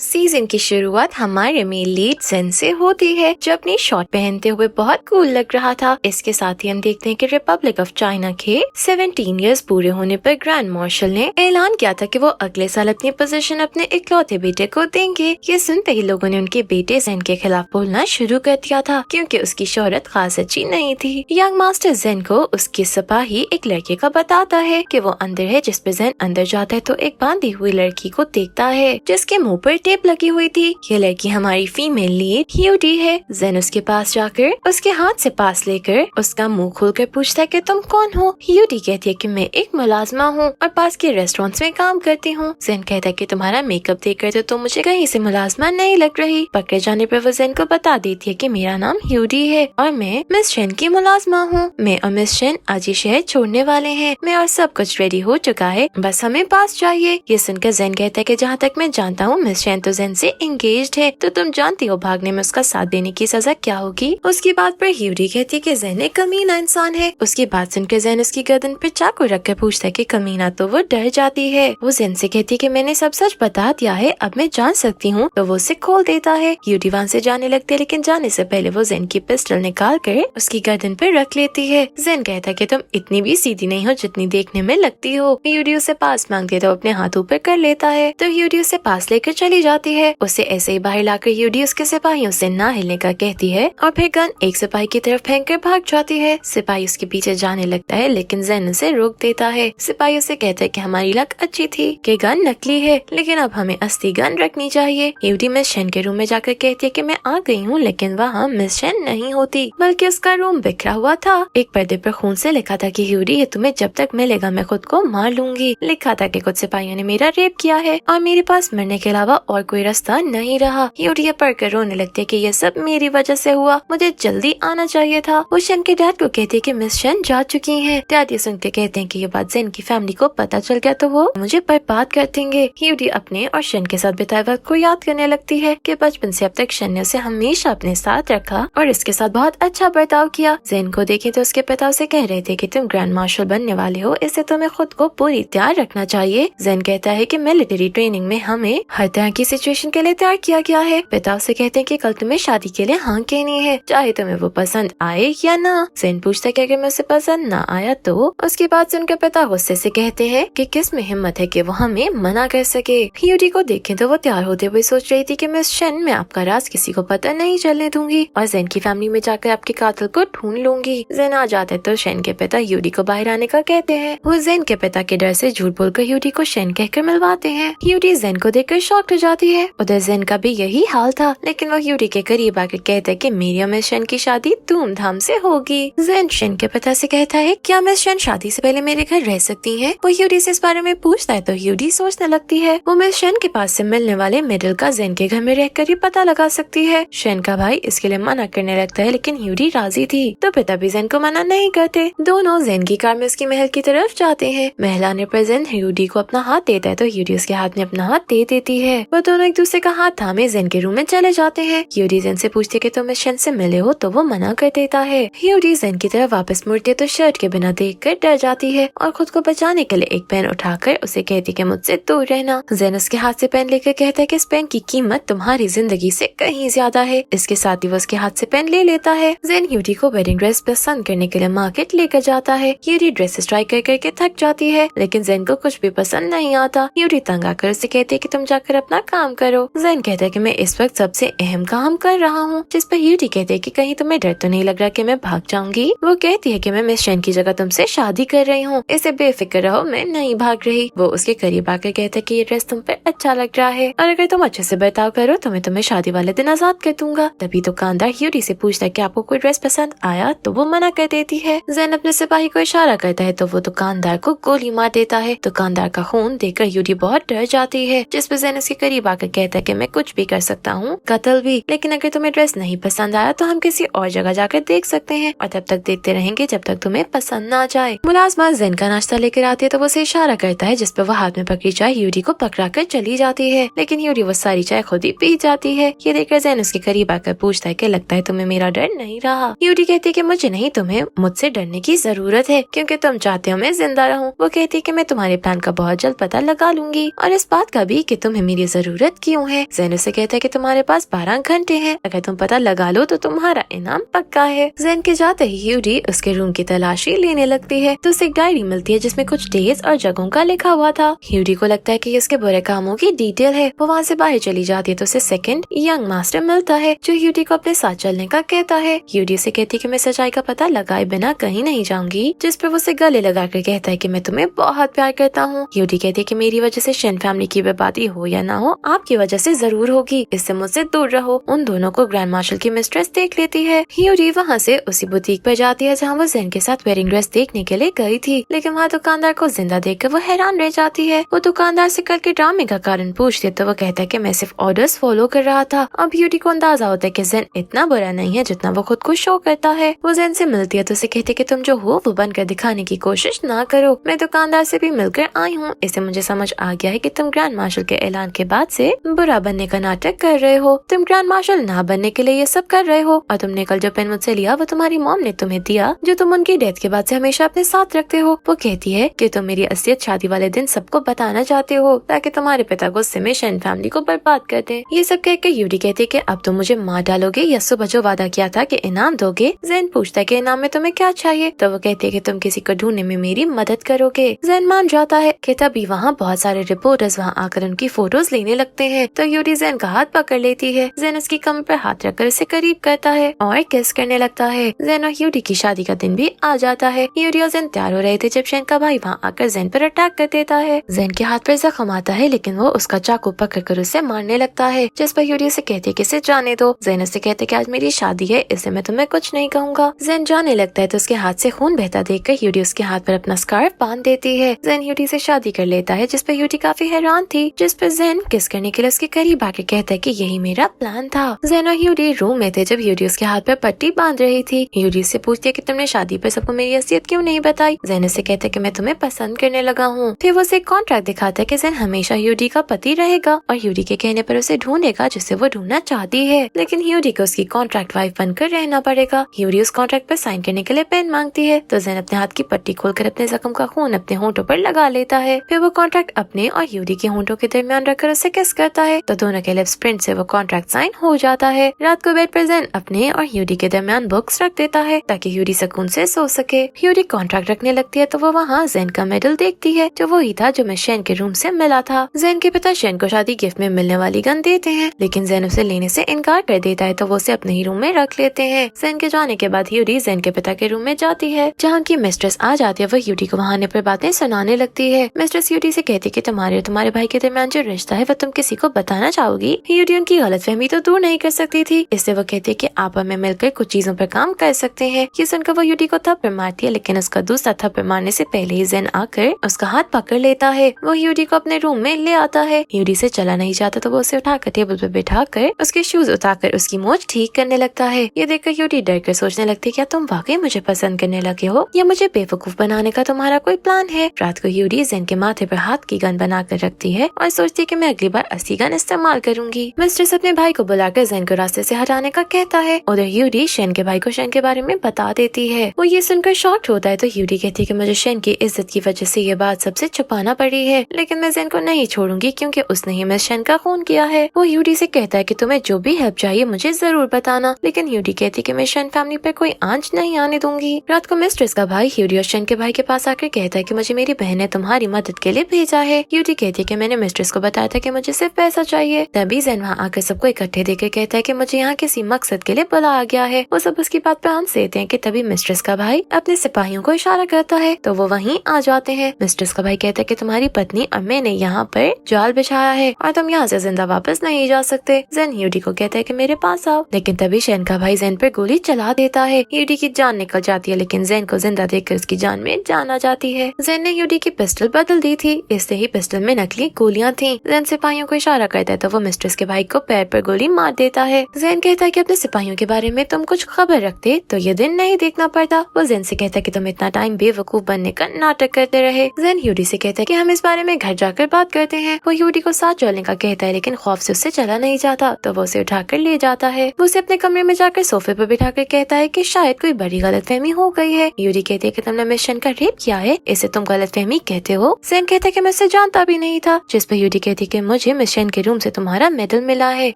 Season की शुरुआत हमारे मेन लीड जेन से होती है जो अपनी शॉर्ट पहनते हुए बहुत कूल लग रहा था। इसके साथ ही हम देखते हैं कि रिपब्लिक ऑफ चाइना के 17 इयर्स पूरे होने पर ग्रैंड मार्शल ने ऐलान किया था कि वो अगले साल अपनी पोजीशन अपने इकलौते बेटे को देंगे। ये सुनते ही लोगों ने उनके बेटे जेन के खिलाफ बोलना शुरू कर दिया था क्योंकि उसकी शोहरत खास अच्छी नहीं थी। यंग मास्टर जेन को उसके सिपाही एक लड़के का बताता है कि वो अंदर है, जिस पे जेन अंदर जाता है तो एक बांधी हुई लड़की को देखता है जिसके मुंह पर टेप लगी हुई थी। ये लड़की हमारी फीमेल लीड ह्यूडी है। जेन उसके पास जाकर उसके हाथ से पास लेकर उसका मुंह खोलकर पूछता है कि तुम कौन हो। ह्यूडी कहती है कि मैं एक मुलाजमा हूँ और पास के रेस्टोरेंट्स में काम करती हूँ। जेन कहता है कि तुम्हारा मेकअप देखकर तो मुझे कहीं से मुलाजमा नहीं लग रही। पकड़े जाने पर वो जेन को बता देती है कि मेरा नाम ह्यूडी है और मैं मिस शेन की मुलाजमा हूँ। मैं और मिस शेन आज ही शहर छोड़ने वाले हैं। मैं और सब कुछ रेडी हो चुका है, बस हमें पास चाहिए। ये सुनकर जेन कहता है कि जहाँ तक मैं जानता हूँ मिस शेन तो जेन से एंगेज्ड है, तो तुम जानती हो भागने में उसका साथ देने की सजा क्या होगी। उसकी बात पर ह्यूडी कहती है कि जेन एक कमीना इंसान है। उसकी बात सुनकर जेन उसकी गर्दन पे चाकू रखकर पूछता है कि कमीना, तो वो डर जाती है। वो जेन से कहती है कि मैंने सब सच बता दिया है, अब मैं जान सकती हूँ, तो वो उसे खोल देता है। ह्यूडी वहाँ से जाने लगती है, लेकिन जाने से पहले वो जेन की पिस्टल निकाल कर उसकी गर्दन पर रख लेती है। जेन कहता है कि तुम इतनी भी सीधी नहीं हो जितनी देखने में लगती हो। ह्यूडी उसे पास मांगती है तो अपने हाथ ऊपर कर लेता है, तो ह्यूडी उसे पास लेकर चली जाती है। उसे ऐसे ही बाहर लाकर ह्यूडी उसके सिपाहियों से ना हिलने का कहती है और फिर गन एक सिपाही की तरफ फेंक कर भाग जाती है। सिपाही उसके पीछे जाने लगता है, लेकिन जेन उसे रोक देता है। सिपाही उसे कहता है कि हमारी लक अच्छी थी कि गन नकली है, लेकिन अब हमें असली गन रखनी चाहिए। ह्यूडी मिस शेन के रूम में जाकर कहती है कि मैं आ गई हूँ, लेकिन वहाँ मिस शेन नहीं होती, बल्कि उसका रूम बिखरा हुआ था। एक पर्दे पर खून से लिखा था कि ह्यूडी, ये तुम्हें जब तक मिलेगा मैं खुद को मार लूंगी। लिखा था कि कुछ सिपाहियों ने मेरा रेप किया है और मेरे पास मरने के अलावा और कोई रास्ता नहीं रहा। ह्यूडी ये पढ़कर रोने लगती है कि ये सब मेरी वजह से हुआ, मुझे जल्दी आना चाहिए था। वो शेन के डैड को कहती है कि मिस शेन जा चुकी हैं। डैड ये सुनते कहते हैं कि ये बात जेन की फैमिली को पता चल गया तो वो मुझे बर्बाद कर देंगे। ह्यूडी अपने और शेन के साथ बिताए वक्त को याद करने लगती है कि बचपन से अब तक शेन ने उसे हमेशा अपने साथ रखा और इसके साथ बहुत अच्छा बर्ताव किया। जेन को देखे तो उसके पिता उसे कह रहे थे कि तुम ग्रैंड मार्शल बनने वाले हो, इससे तुम्हें खुद को पूरी तैयार रखना चाहिए। जेन कहता है कि मिलिट्री ट्रेनिंग में हमें हर तरह की सिचुएशन के लिए तैयार किया गया है। पिता उसे कहते हैं कि कल तुम्हें शादी के लिए हाँ कहनी है, चाहे तुम्हें वो पसंद आए या ना। जेन पूछता है कि अगर मैं उसे पसंद ना आया तो। उसकी बात सुनकर पिता गुस्से से कहते हैं कि किस में हिम्मत है कि वो हमें मना कर सके। ह्यूडी को देखें तो वो तैयार होते हुए सोच रही थी कि मिस शेन मैं आपका राज किसी को पता नहीं चलने दूंगी और जेन की फैमिली में जाकर आपके कातिल को ढूंढ लूंगी। जेन आ जाते तो शेन के पिता ह्यूडी को बाहर आने का कहते हैं। वो जेन के पिता के डर से झूठ बोलकर ह्यूडी को शेन कहकर मिलवाते हैं। ह्यूडी जेन को देखकर शॉक्ड हो जाती है। उधर जेन का भी यही हाल था, लेकिन वो ह्यूडी के करीब आकर कहते हैं कि मेरी और मिस शेन की शादी धूमधाम से होगी। जेन शेन के पिता से कहता है क्या मिस शेन शादी से पहले मेरे घर रह सकती है। वो ह्यूडी से इस बारे में पूछता है तो ह्यूडी सोचने लगती है वो मिस शेन के पास से मिलने वाले मिडिल का जेन के घर में रहकर ही पता लगा सकती है। शेन का भाई इसके लिए मना करने लगता है, लेकिन ह्यूडी राजी थी, तो पिता भी जेन को मना नहीं करते। दोनों जेन की कार में उसकी महल की तरफ जाते हैं। महल आने पर जेन ह्यूडी को अपना हाथ देता है तो ह्यूडी उसके हाथ में अपना हाथ दे देती है। वो दोनों एक दूसरे का हाथ थामे जेन के रूम में चले जाते हैं। ह्यूडी जेन से पूछती है कि तुम मिस शेन से मिले हो, तो वो मना कर देता है। ह्यूडी जेन की तरफ वापस मुड़ती है तो शर्ट के बिना देखकर डर जाती है और खुद को बचाने के लिए एक पेन उठाकर उसे कहती कि मुझसे दूर रहना। जेन उसके हाथ से पेन लेकर कहता है कि इस पेन की कीमत तुम्हारी जिंदगी से कहीं ज्यादा है। इसके साथ ही वो उसके हाथ से पेन ले लेता है। जेन ह्यूडी को वेडिंग ड्रेस पसंद करने के लिए मार्केट लेकर जाता है। ह्यूडी ड्रेसेस ट्राई कर करके थक जाती है, लेकिन जेन को कुछ भी पसंद नहीं आता। ह्यूडी तंग आकर उसे कहती है कि तुम जाकर अपना काम करो। जेन कहता है कि मैं इस वक्त सबसे अहम काम कर रहा हूँ, जिस पर ह्यूडी कहते हैं कि कहीं तुम्हें डर तो नहीं लग रहा कि मैं भाग जाऊंगी। वो कहती है कि मैं मिस शेन की जगह तुमसे शादी कर रही हूँ, इससे बेफिक्र रहो, मैं नहीं भाग रही। वो उसके करीब आकर कहता है कि ये ड्रेस तुम पर अच्छा लग रहा है और अगर तुम अच्छे से बर्ताव करो तो मैं तुम्हें शादी वाले दिन आजाद कर दूंगा। तभी दुकानदार ह्यूडी से पूछता है कि आपको कोई ड्रेस पसंद आया, तो वो मना कर देती है। जेन अपने सिपाही को इशारा करता है तो वो दुकानदार को गोली मार देता है। दुकानदार का खून देखकर ह्यूडी बहुत डर जाती है, जिस पर जेन उसके करीब आकर कहता है कि मैं कुछ भी कर सकता हूँ, कत्ल भी, लेकिन अगर तुम्हें ड्रेस नहीं पसंद आया तो हम किसी और जगह जाकर देख सकते हैं और तब तक देखते रहेंगे जब तक तुम्हें पसंद ना आ जाए। मुलाजमा जेन का नाश्ता लेकर आती है तो वो उसे इशारा करता है, जिस पर वो हाथ में पकड़ी चाय ह्यूडी को पकड़ा कर चली जाती है, लेकिन ह्यूडी वो सारी चाय खुद ही पी जाती है। ये देखकर जेन उसके करीब आकर पूछता है कि लगता है तुम्हें मेरा डर नहीं रहा। ह्यूडी कहती है कि मुझे नहीं, तुम्हें मुझसे डरने की जरूरत है क्योंकि तुम चाहते हो मैं जिंदा रहूं। वो कहती है कि मैं तुम्हारे प्लान का बहुत जल्द पता लगा लूंगी और इस बात का भी कि तुम्हें मेरी जरूरत जरूरत क्यों है? जेन उसे कहता है कि तुम्हारे पास 12 घंटे हैं, अगर तुम पता लगा लो तो तुम्हारा इनाम पक्का है। जेन के जाते ही ह्यूडी उसके रूम की तलाशी लेने लगती है तो उसे एक डायरी मिलती है जिसमें कुछ डेज और जगहों का लिखा हुआ था। ह्यूडी को लगता है कि इसके बुरे कामों की डिटेल है। वो वहाँ से बाहर चली जाती है तो उसे सेकंड यंग मास्टर मिलता है जो ह्यूडी को अपने साथ चलने का कहता है। ह्यूडी से कहती है कि मैं सच्चाई का पता लगाए बिना कहीं नहीं जाऊंगी, जिस पर वो उसे गले लगा कर कहता है कि मैं तुम्हें बहुत प्यार करता हूँ। ह्यूडी कहती है कि मेरी वजह से शेन फैमिली की बर्बादी हो या ना हो, आपकी वजह से जरूर होगी, इससे मुझसे दूर रहो। उन दोनों को ग्रैंड मार्शल की मिस्ट्रेस देख लेती है। ह्यूडी वहाँ से उसी बुटीक पर जाती है जहाँ वो जेन के साथ वेडिंग ड्रेस देखने के लिए गई थी, लेकिन वहाँ दुकानदार को जिंदा देखकर वो हैरान रह जाती है। वो दुकानदार से कल के ड्रामे का कारण पूछती है तो वो कहता है कि मैं सिर्फ ऑर्डर्स फॉलो कर रहा था। अब ह्यूडी को अंदाजा होता है कि जेन इतना बुरा नहीं है जितना वो खुद को शो करता है। वो जेन से मिलती है तो उसे कहती है कि तुम जो हो वो बनकर दिखाने की कोशिश ना करो। मैं दुकानदार से भी मिलकर आई हूँ, इससे मुझे समझ आ गया है कि तुम ग्रैंड मार्शल के ऐलान के बाद से बुरा बनने का नाटक कर रहे हो। तुम ग्रैंड मार्शल ना बनने के लिए ये सब कर रहे हो, और तुमने कल जो पेन मुझसे लिया वो तुम्हारी मॉम ने तुम्हें दिया, जो तुम उनकी डेथ के बाद से हमेशा अपने साथ रखते हो। वो कहती है कि तुम मेरी असलियत शादी वाले दिन सबको बताना चाहते हो ताकि तुम्हारे पिता गुस्से में शेन फैमिली को बर्बाद कर दें। ये सब कहकर ह्यूडी कहती है कि अब तुम मुझे मार डालोगे या सुबह जो वादा किया था कि इनाम दोगे। जेन पूछता है कि इनाम में तुम्हें क्या चाहिए, तो वो कहती है कि तुम किसी को ढूंढने में मेरी मदद करोगे। जेन मान जाता है कि तभी वहाँ बहुत सारे रिपोर्टर्स वहाँ आकर उनकी फोटोज लेने लगते हैं तो ह्यूडी जेन का हाथ पकड़ लेती है। जेन उसकी कमर पर हाथ रखकर उसे करीब करता है और किस करने लगता है। जेन और ह्यूडी की शादी का दिन भी आ जाता है। ह्यूडी और जेन तैयार हो रहे थे जब शेन का भाई वहाँ आकर जेन पर अटैक कर देता है। जेन के हाथ पर जख्म आता है लेकिन वो उसका चाकू पकड़कर उसे मारने लगता है, जिस पर ह्यूडी उसे कहती है कि इसे जाने दो। जेन उसे कहते कि आज मेरी शादी है इसलिए मैं तुम्हें कुछ नहीं कहूँगा। जेन जाने लगता है तो उसके हाथ से खून बहता देखकर ह्यूडी उसके हाथ पर अपना स्कार्फ बांध देती है। जेन ह्यूडी से शादी कर लेता है, जिस पर ह्यूडी काफी हैरान थी, जिस पर जेन किस करने के लिए उसके करीब आके कहता है कि यही मेरा प्लान था। जेन और ह्यूडी रूम में थे जब ह्यूडी उसके हाथ पर पट्टी बांध रही थी। ह्यूडी से पूछती है कि तुमने शादी पर सबको मेरी असलियत क्यों नहीं बताई। जेन उसे कहता है कि मैं तुम्हें पसंद करने लगा हूँ। फिर वो उसे एक कॉन्ट्रैक्ट दिखाता है कि जेन हमेशा ह्यूडी का पति रहेगा और ह्यूडी के कहने पर उसे ढूंढेगा जिसे वो ढूंढना चाहती है, लेकिन ह्यूडी को उसकी कॉन्ट्रैक्ट वाइफ बनकर रहना पड़ेगा। ह्यूडी उस कॉन्ट्रैक्ट पर साइन करने के लिए पेन मांगती है तो जेन अपने हाथ की पट्टी खोलकर अपने जख्म का खून अपने होंठों पर लगा लेता है। फिर वो कॉन्ट्रैक्ट अपने और ह्यूडी के होंठों के दरमियान रखकर उसे किस करता है तो दोनों के लिप्स प्रिंट से वो कॉन्ट्रैक्ट साइन हो जाता है। रात को बेड पर जेन अपने और ह्यूडी के दरमियान बुक्स रख देता है ताकि ह्यूडी सुकून से सो सके। ह्यूडी कॉन्ट्रैक्ट रखने लगती है तो वो वहाँ जेन का मेडल देखती है जो वही था जो मैं शेन के रूम से मिला था। जेन के पिता शेन को शादी गिफ्ट में मिलने वाली गन देते हैं, लेकिन जेन उसे लेने से इनकार कर देता है तो वो उसे अपने ही रूम में रख लेते हैं। जेन के जाने के बाद ह्यूडी जेन के पिता के रूम में जाती है जहाँ उनकी मिस्ट्रेस आ जाती है। वो ह्यूडी को वहाँ आने पर बातें सुनाने लगती है। मिस्ट्रेस ह्यूडी से कहती है कि तुम्हारे और तुम्हारे भाई के दरमियान जो रिश्ता है वो तुम किसी को बताना चाहोगी। ह्यूडी उनकी गलतफहमी तो दूर नहीं कर सकती थी, इससे वो कहती है कि आप और मैं मिलकर कुछ चीजों पर काम कर सकते हैं। ये सुनकर वो ह्यूडी को थप्पड़ मारती है, लेकिन उसका दूसरा थप्पड़ मारने से पहले ही जेन आकर उसका हाथ पकड़ लेता है। वो ह्यूडी को अपने रूम में ले आता है। ह्यूडी से चला नहीं जाता तो वो उसे उठाकर टेबल पर बिठाकर उसके शूज उतारकर उसकी मोच ठीक करने लगता है। ये देखकर ह्यूडी डर कर सोचने लगती है क्या तुम वाकई मुझे पसंद करने लगे हो या मुझे बेवकूफ बनाने का तुम्हारा कोई प्लान है। रात को ह्यूडी जेन के माथे पर हाथ की गन बनाकर रखती है और सोचती है कि मैं अगली बार असली गन इस्तेमाल करूंगी। मिस्ट्रेस अपने भाई को बुलाकर जेन को रास्ते से हटाने का कहता है। उधर ह्यूडी शेन के भाई को शेन के बारे में बता देती है। वो ये सुनकर शॉक्ड होता है तो ह्यूडी कहती है कि मुझे शेन की इज्जत की वजह से ये बात सबसे छुपाना पड़ी है, लेकिन मैं जेन को नहीं छोड़ूंगी क्योंकि उसने ही मिस शेन का खून किया है। वो ह्यूडी से कहता है कि तुम्हें जो भी हेल्प चाहिए मुझे जरूर बताना, लेकिन ह्यूडी कहती है कि मैं शेन फैमिली पर कोई आंच नहीं आने दूंगी। रात को मिस्ट्रेस का भाई ह्यूडी और शेन के भाई के पास आकर कहता है कि मुझे मेरी बहन ने तुम्हारी मदद के लिए भेजा है। ह्यूडी कहती है कि मैंने मिस्ट्रेस को बताया था कि मुझे सिर्फ पैसा चाहिए। तभी जेन वहाँ आकर सबको इकट्ठे देकर कहता है कि मुझे यहाँ किसी मकसद के लिए बुलाया गया है। वो सब उसकी बात पे हंस देते हैं कि तभी मिस्ट्रेस का भाई अपने सिपाहियों को इशारा करता है तो वो वहीं आ जाते हैं। मिस्ट्रेस का भाई कहता है कि तुम्हारी पत्नी और मैंने यहाँ पर जाल बिछाया है और तुम यहाँ से जिंदा वापस नहीं जा सकते। जेन ह्यूडी को कहता है कि मेरे पास आओ, लेकिन तभी शेन का भाई जेन पर गोली चला देता है। ह्यूडी की जान निकल जाती है, लेकिन जेन को जिंदा देखकर उसकी जान में जान आ जाती है। जेन ने ह्यूडी की पिस्टल बदल दी थी, इससे ही पिस्टल में नकली गोलियां थी। जेन सिपाहियों को इशारा करता है तो वो मिस्ट्रेस के भाई को पैर पर गोली मार देता है। जेन कहता है कि अपने सिपाहियों के बारे में तुम कुछ खबर रखते तो ये दिन नहीं देखना पड़ता। वो जेन से कहता है कि तुम इतना टाइम बेवकूफ बनने का नाटक करते रहे। जेन ह्यूडी से कहता है कि हम इस बारे में घर जाकर बात करते हैं। वो ह्यूडी को साथ चलने का कहता है, लेकिन खौफ से उससे चला नहीं जाता तो वो उसे उठाकर ले जाता है। वो उसे अपने कमरे में जाकर सोफे पर बिठाकर कहता है कि शायद कोई बड़ी गलतफहमी हो गई है। ह्यूडी कहती है कि तुमने मिस शेन का रेप किया है, इसे तुम गलतफहमी कहते हो। जेन कहता है कि मैं उसे जानता भी नहीं था, जिस पर ह्यूडी कहती है कि मुझे मिशन के रूम से तुम्हारा मेडल मिला है।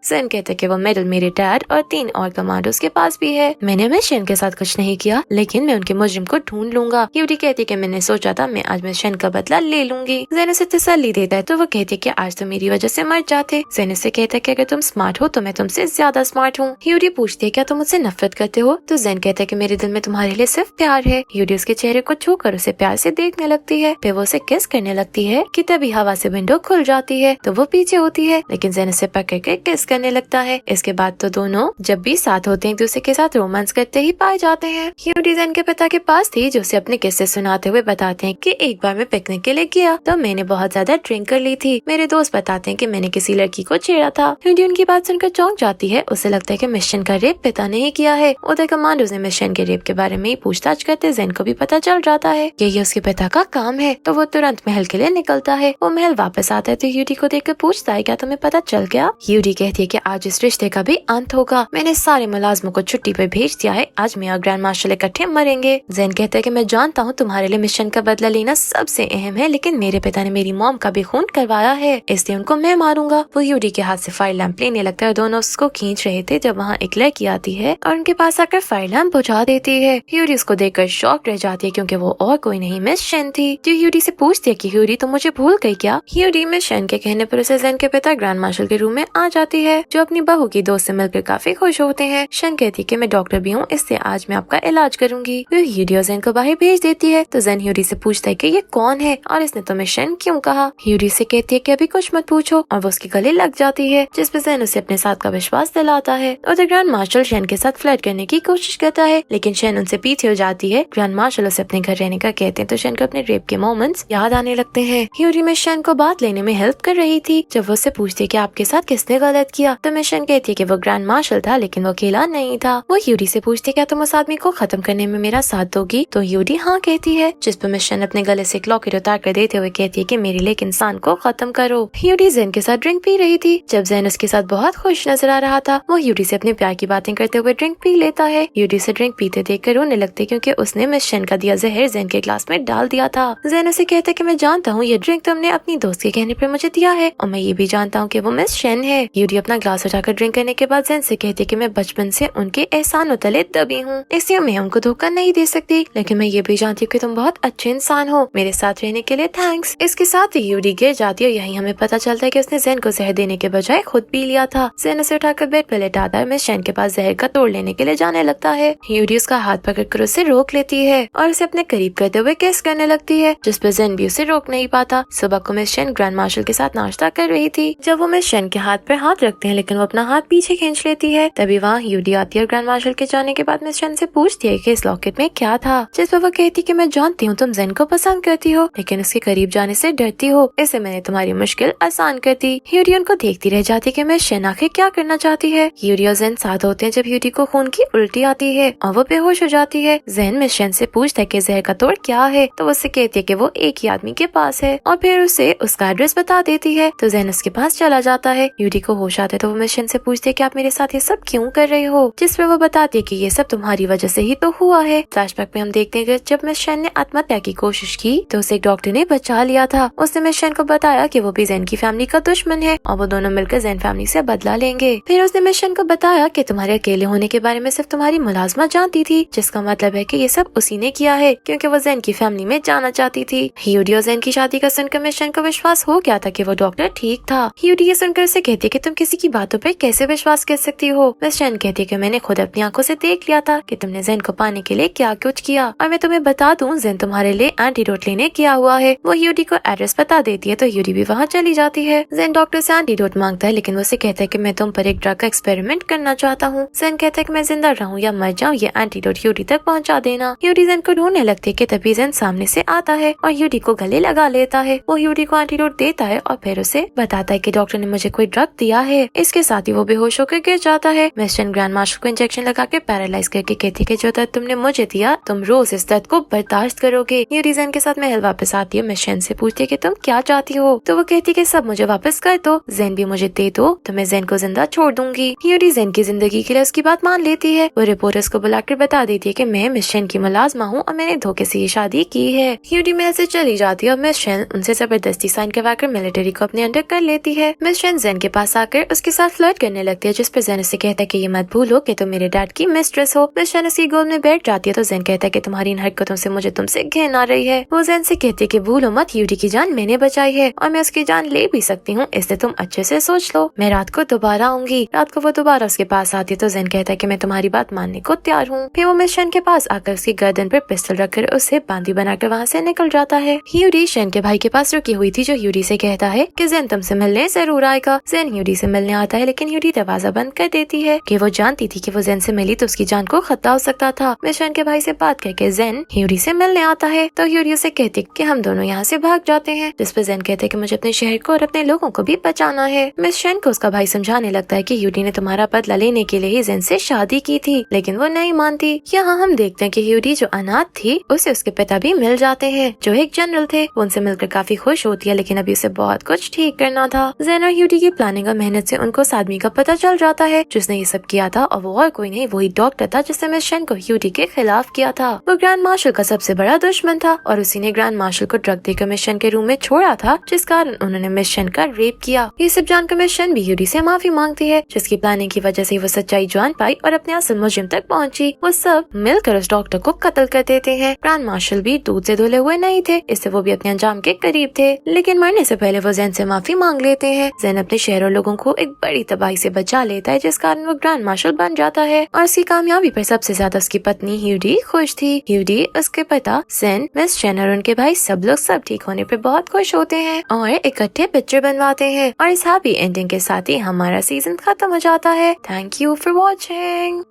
जेन कहता है कि वो मेडल मेरे डैड और 3 और कमांडोज के पास भी है। मैंने मिशन के साथ कुछ नहीं किया, लेकिन मैं उनके मुजरिम को ढूंढ लूंगा। ह्यूडी कहती है कि मैंने सोचा था मैं आज मिशन का बदला ले लूंगी। जेन उसे तसल्ली देता है तो वो कहती है कि आज तो मेरी वजह से मर जाते। जेन उसे कहता है कि अगर तुम स्मार्ट हो तो मैं तुमसे ज्यादा स्मार्ट हूँ। ह्यूडी पूछती है क्या तुम मुझसे नफरत करते हो? तो जेन कहता है कि मेरे दिल में तुम्हारे लिए सिर्फ प्यार है। ह्यूडी उसके चेहरे को छूकर उसे प्यार से देखने लगती है। फिर वो उसे किस करने लगती है कि तभी हवा से विंडो खुल जाती है तो वो पीछे होती है, लेकिन जेन उसे पकड़ के किस करने लगता है। इसके बाद तो दोनों जब भी साथ होते हैं एक दूसरे के साथ रोमांस करते ही पाए जाते हैं। ह्यूडी जेन के पिता के पास थी जो उसे अपने किस्से सुनाते हुए बताते हैं कि एक बार मैं पिकनिक के लिए गया तो मैंने बहुत ज्यादा ड्रिंक कर ली थी। मेरे दोस्त बताते हैं कि मैंने किसी लड़की को छेड़ा था। ह्यूडी उनकी बात सुनकर चौंक जाती है। उसे लगता है कि मिशन का रेप पिता ने ही किया है। उधर कमांडोज ने मिशन के रेप के बारे में पूछताछ करते जेन को भी पता चल जाता है कि ये उसके पिता का काम है, तो वो तुरंत महल के लिए निकलता है। वो महल वापस आता है तो ह्यूडी को देखकर पूछता है क्या तुम्हें पता चल गया? ह्यूडी कहती है कि आज इस रिश्ते का भी अंत होगा। मैंने सारे मुलाजमों को छुट्टी पे भेज दिया है। आज मैं और ग्रैंड मार्शल इकट्ठे मरेंगे। जेन कहता है कि मैं जानता हूँ तुम्हारे लिए मिशन का बदला लेना सबसे अहम है, लेकिन मेरे पिता ने मेरी मॉम का भी खून करवाया है, इसलिए उनको मैं मारूंगा। वो ह्यूडी के हाथ से फायर लैंप लेने लगता है। दोनों उसको खींच रहे थे जब वहाँ एक लड़की आती है और उनके पास आकर फायर लैंप बुझा देती है। ह्यूडी उसको देखकर शॉक रह जाती है क्योंकि वो और कोई नहीं मिस शेन थी, जो ह्यूडी से पूछती है कि ह्यूडी तुम मुझे भूल गई क्या? ह्यूडी मिस शेन के कहने पर उसे जेन के पिता ग्रैंड मार्शल के रूम में आ जाती है, जो अपनी बहू की दोस्त से मिलकर काफी खुश होते हैं। शेन कहती है कि मैं डॉक्टर भी हूँ, इससे आज मैं आपका इलाज करूंगी। वो ह्यूडी और जेन को बाहर भेज देती है तो जेन ह्यूडी से पूछता है कि ये कौन है और इसने तुम्हें शेन क्यों कहा? ह्यूडी से कहती है कि अभी कुछ मत पूछो और वो उसके गले लग जाती है, जिस पे जेन उसे अपने साथ का विश्वास दिलाता है। उधर ग्रैंड मार्शल शेन के साथ फ्लर्ट करने की कोशिश करता है, लेकिन शेन उनसे पीछे हो जाती है। ग्रैंड मार्शल उसे अपने घर रहने का कहते हैं तो शेन को अपने रेप के मोमेंट्स याद आने लगते हैं। ह्यूडी में शेन को बात लेने में हेल्प कर रही थी। जब वो उससे पूछती है कि आपके साथ किसने गलत किया, तो शेन कहती है कि वो ग्रैंड मार्शल था, लेकिन वो अकेला नहीं था। वो ह्यूडी से पूछती है क्या तुम उस आदमी को खत्म करने में मेरा साथ दोगी, तो ह्यूडी हाँ कहती है, जिस पर शेन अपने गले से एक लॉकेट उतार कर देते हुए कहती है कि मेरे लिए एक इंसान को खत्म करो। ह्यूडी जेन के साथ ड्रिंक पी रही थी। जब जेन उसके साथ बहुत खुश नजर आ रहा था, वो ह्यूडी से अपने प्यार की बातें करते हुए ड्रिंक पी लेता है। ह्यूडी से ड्रिंक पीते देखकर रोने लगते क्योंकि उसने मिस शेन का दिया जहर जेन के ग्लास में डाल दिया था। जेन उसे कहता है कि मैं जानता हूँ ये ड्रिंक तुमने अपनी दोस्त के कहने पर मुझे दिया है और मैं ये भी जानता हूँ कि वो मिस शेन है। ह्यूडी अपना ग्लास उठाकर ड्रिंक करने के बाद जेन से कहती है कि मैं बचपन से उनके एहसानों तले दबी हूँ, इसलिए मैं उनको धोखा नहीं दे सकती, लेकिन मैं ये भी जानती हूँ कि तुम बहुत अच्छे इंसान हो। मेरे साथ रहने के लिए थैंक्स। इसके साथ ही ह्यूडी गिर जाती है और यही हमें पता चलता है कि उसने जेन को जहर देने के बजाय खुद पी लिया था। जेन उसे उठाकर बेड पर लेटाता है। मिस शेन के पास जहर का तोड़ लेने के लिए जाने लगता है। ह्यूडी उसका हाथ पकड़कर उसे रोक लेती है और उसे अपने करीब करते हुए किस करने लगती है, जिस पर जेन भी उसे रोक नहीं पाता। सुबह को मिस शेन ग्रैंड मार्शल के साथ नाश्ता कर रही थी। जब वो मिस शेन के हाथ पर हाथ रखते हैं, लेकिन वो अपना हाथ पीछे खींच लेती है। तभी वहाँ ह्यूडी आती है और ग्रैंड मार्शल के जाने के बाद मिस शेन से पूछती है कि इस लॉकेट में क्या था, जिस पर वो कहती कि मैं जानती हूँ तुम जेन को पसंद करती हो, लेकिन उसके करीब जाने से डरती हो, इससे मैंने तुम्हारी मुश्किल आसान कर दी। ह्यूडी उनको देखती रह जाती कि मिस शेन आखिर क्या करना चाहती है। ह्यूडी और जेन साथ होते हैं जब ह्यूडी को खून की उल्टी आती है और वो बेहोश हो जाती है। जेन मिस शेन से पूछता है कि जहर का तोड़ क्या है, तो वो उससे कहती है कि वो एक ही आदमी के पास है और फिर उसे उसका एड्रेस बता देती है। तो जेन उसके पास चला जाता है। ह्यूडी को होश आता है तो वो मिस शेन से पूछती है कि आप मेरे साथ ये सब क्यों कर रहे हो, जिस पे वो बताती है कि ये सब तुम्हारी वजह से ही तो हुआ है। फ्लैशबैक में हम देखते हैं कि जब मिस शेन ने आत्महत्या की कोशिश की तो उसे एक डॉक्टर ने बचा लिया था। उसने मिस शेन को बताया कि वो भी जेन की फैमिली का दुश्मन है और वो दोनों मिलकर जेन फैमिली से बदला लेंगे। फिर उसने मिस शेन को बताया कि तुम्हारे अकेले होने के बारे में सिर्फ तुम्हारी मुलाजमा जानती थी, जिसका मतलब है कि ये सब उसी ने किया है क्योंकि वो जेन की फैमिली में जाना चाहती थी। ह्यूडी और जेन की शादी का सुनकर मिस शेन को विश्वास हो गया था कि वो डॉक्टर ठीक था। ह्यूडी ये सुनकर उसे कहती है कि तुम किसी की बातों पर कैसे विश्वास कर सकती हो। मिस शेन कहती है कि मैंने खुद अपनी आंखों से देख लिया था कि तुमने जेन को पाने के लिए क्या कुछ किया, और मैं तुम्हें बता दूं जेन तुम्हारे लिए एंटीडोट लेने गया हुआ है। वो ह्यूडी को एड्रेस बता देती है तो ह्यूडी भी वहाँ चली जाती है। जेन डॉक्टर से एंटीडोट मांगता है, लेकिन वो उसे कहता है कि मैं तुम पर एक ड्रग का एक्सपेरिमेंट करना चाहता हूँ। जेन कहता है कि मैं जिंदा रहूं या मर जाऊं, ये एंटीडोट ह्यूडी तक पहुँचा देना। ह्यूडी जेन को ढूंढने लगती है कि तभी जेन सामने से आता है और ह्यूडी को गले लगा लेता है। वो ह्यूडी को एंटीडोट देता है और फिर उसे बताता है कि डॉक्टर ने मुझे कोई ड्रग दिया है। इसके साथ ही वो बेहोश होकर गिर जाता है। मिस शेन ग्रैंड मार्शल को इंजेक्शन लगा के पैरालाइज करके कहती है कि जो दर्द तुमने मुझे दिया तुम रोज इस दर्द को बर्दाश्त करोगे। ह्यूडी जेन के साथ महल वापस आती है। मिस शेन से पूछती है कि तुम क्या चाहती हो, तो वो कहती है कि सब मुझे वापस कर दो, जेन भी मुझे दे दो तो मैं जेन को जिंदा छोड़ दूंगी। ह्यूडी जेन की जिंदगी के लिए उसकी बात मान लेती है। वो रिपोर्टर्स को बुलाकर बता देती है कि मैं मिस शेन की मुलाजमा हूँ और मैंने धोखे से ये शादी की है। ह्यूडी महल से चली जाती है और मिस शेन उनसे जबरदस्ती साइन करवाकर मिलिट्री को अपने अंडर कर लेती है। मिस शेन जेन के पास आकर उसके साथ फ्लर्ट करने लगती है, जिस पर जेन उसे कहता है कि ये मत भूलो कि तुम मेरे डैड की मिस्ट्रेस हो। मिस शेन उसी गोल में बैठ जाती है तो जेन कहता है कि तुम्हारी इन हरकतों से मुझे तुमसे घिन आ रही है। वो जेन से कहती है कि भूलो मत, यूडी की जान मैंने बचाई है और मैं उसकी जान ले भी सकती हूँ, इसलिए तुम अच्छे से सोच लो। मैं रात को दोबारा आऊंगी। रात को वो दोबारा उसके पास आती है तो जेन कहता है कि मैं तुम्हारी बात मानने को तैयार हूँ। फिर वो मिस शेन के पास आकर उसकी गर्दन पर पिस्टल रखकर उसे बांदी बनाकर वहाँ से निकल जाता है। ह्यूडी शेन के भाई के पास रुकी हुई थी, जो ह्यूडी से कहता है कि जेन तुमसे मिलने जरूर आएगा। जेन ह्यूडी से मिलने आता है, लेकिन ह्यूडी दरवाजा बंद कर देती है कि वो जानती थी कि वो जेन से मिली तो उसकी जान को खतरा हो सकता था। मिस शेन के भाई से बात करके जेन ह्यूडी से मिलने आता है तो ह्यूडी उसे कहती कि हम दोनों यहाँ से भाग जाते हैं, जिस पर जेन कहते हैं कि मुझे अपने शहर को और अपने लोगों को भी बचाना है। मिस शेन को उसका भाई समझाने लगता है कि ह्यूडी ने तुम्हारा बदला लेने के लिए ही जेन से शादी की थी, लेकिन वो नहीं मानती। यहाँ हम देखते हैं कि ह्यूडी जो अनाथ थी उसे उसके पिता भी मिल जाते हैं, जो एक जनरल थे। वो उनसे मिलकर काफी खुश होती है, लेकिन अभी उसे बहुत कुछ ठीक करना था। जेन और ह्यूडी की प्लानिंग और मेहनत से उनको उस आदमी का पता चल जाता है जिसने ये सब किया था, और वो और कोई नहीं वही डॉक्टर था जिसने मिस शेन को ह्यूडी के खिलाफ किया था। वो ग्रैंड मार्शल का सबसे बड़ा दुश्मन था और उसी ने ग्रैंड मार्शल को ड्रग देकर मिस शेन के रूम में छोड़ा था, जिस कारण उन्होंने मिस शेन का रेप किया। ये सब जानकर मिस शेन भी ह्यूडी से माफी मांगती है, जिसकी प्लानिंग की वजह से वो सच्चाई जान पाई और अपने असल मुजरिम तक पहुंची। वो सब मिलकर उस डॉक्टर को कत्ल कर देते हैं। ग्रैंड मार्शल भी दूध से धुले हुए नहीं थे, इससे वो भी अपने अंजाम के करीब थे, लेकिन मरने से पहले वो जेन से माफी मांग लेते हैं। जेन अपने शहर और लोगों को एक बड़ी तबाही से बचा लेता है, जिस कारण वो ग्रैंड मार्शल बन जाता है और उसकी कामयाबी पर सबसे ज्यादा उसकी पत्नी ह्यूडी खुश थी। ह्यूडी, उसके पिता जेन, मिस शेन और उनके भाई सब लोग सब ठीक होने पर बहुत खुश होते हैं और इकट्ठे पिक्चर बनवाते हैं और इस हैप्पी एंडिंग के साथ ही हमारा सीजन खत्म हो जाता है। Thank you for watching.